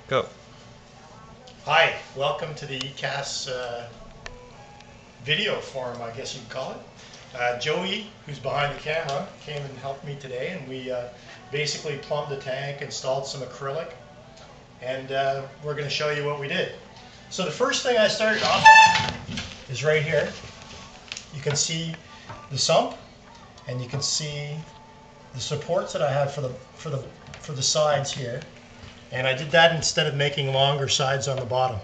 Go. Hi, welcome to the ECAS video forum, I guess you'd call it. Joey, who's behind the camera, came and helped me today, and we basically plumbed the tank, installed some acrylic, and we're going to show you what we did. So the first thing I started off with is right here. You can see the sump, and you can see the supports that I have for the sides here. And I did that instead of making longer sides on the bottom.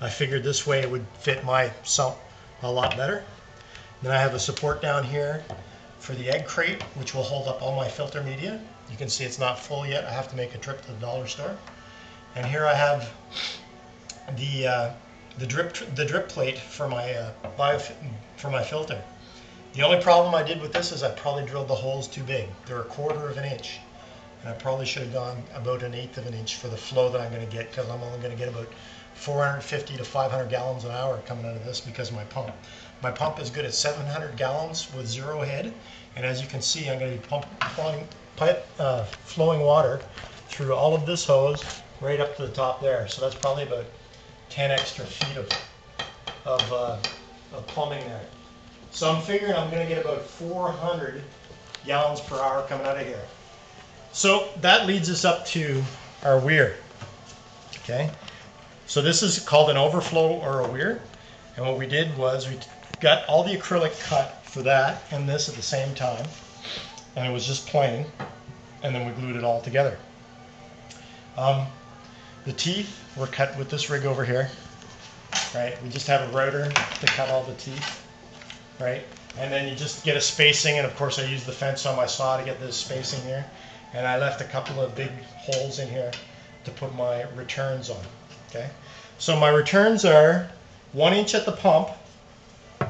I figured this way it would fit my sump a lot better. Then I have a support down here for the egg crate, which will hold up all my filter media. You can see it's not full yet. I have to make a trip to the dollar store. And here I have the drip plate for my filter. The only problem I did with this is I probably drilled the holes too big. They're 1/4 of an inch. And I probably should have gone about 1/8 of an inch for the flow that I'm going to get, because I'm only going to get about 450 to 500 gallons an hour coming out of this because of my pump. My pump is good at 700 gallons with 0 head, and as you can see, I'm going to be flowing water through all of this hose right up to the top there. So that's probably about 10 extra feet of plumbing there. So I'm figuring I'm going to get about 400 gallons per hour coming out of here. So that leads us up to our weir. Okay, so this is called an overflow or a weir, and what we did was we got all the acrylic cut for that and this at the same time, and it was just plain, and then we glued it all together. The teeth were cut with this rig over here, right? We just have a router to cut all the teeth, right? And then you just get a spacing, and of course I used the fence on my saw to get this spacing here. And I left a couple of big holes in here to put my returns on. Okay, so my returns are 1 inch at the pump,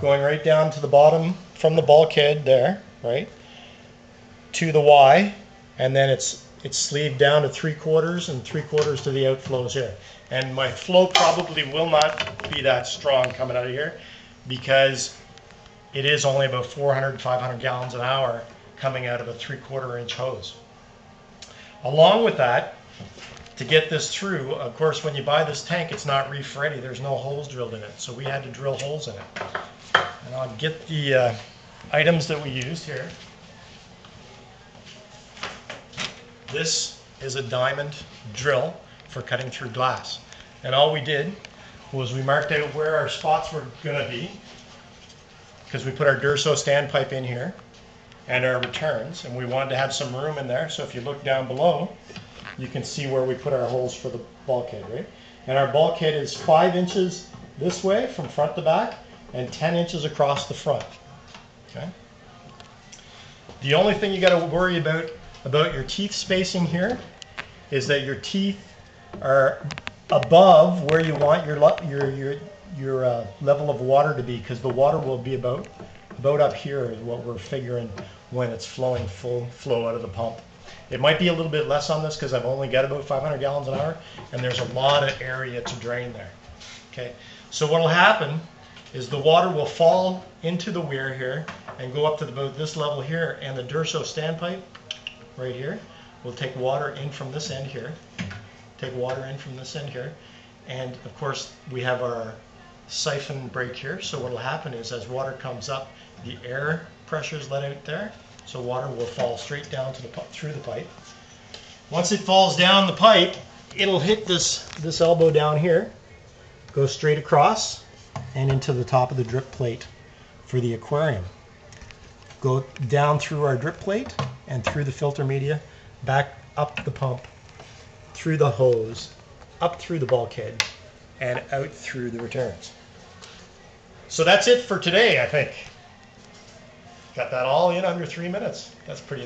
going right down to the bottom from the bulkhead there, right, to the Y, and then it's sleeved down to 3/4 and 3/4 to the outflows here. And my flow probably will not be that strong coming out of here because it is only about 400, 500 gallons an hour coming out of a 3/4 inch hose. Along with that, to get this through, of course, when you buy this tank, it's not Reef Ready. There's no holes drilled in it, so we had to drill holes in it. And I'll get the items that we used here. This is a diamond drill for cutting through glass. And all we did was we marked out where our spots were going to be, because we put our Durso standpipe in here and our returns, and we wanted to have some room in there. So if you look down below, you can see where we put our holes for the bulkhead, right? And our bulkhead is 5 inches this way from front to back and 10 inches across the front. Okay. The only thing you got to worry about your teeth spacing here is that your teeth are above where you want your level of water to be, because the water will be about up here is what we're figuring when it's flowing full flow out of the pump. It might be a little bit less on this because I've only got about 500 gallons an hour, and there's a lot of area to drain there. Okay, so what will happen is the water will fall into the weir here and go up to about this level here, and the Durso standpipe right here will take water in from this end here, and of course we have our siphon break here. So what will happen is as water comes up, the air pressure is let out there, so water will fall straight down to through the pipe. Once it falls down the pipe, it'll hit this elbow down here, go straight across and into the top of the drip plate for the aquarium. Go down through our drip plate and through the filter media, back up the pump, through the hose, up through the bulkhead, and out through the returns. So that's it for today, I think. Got that all in under 3 minutes. That's pretty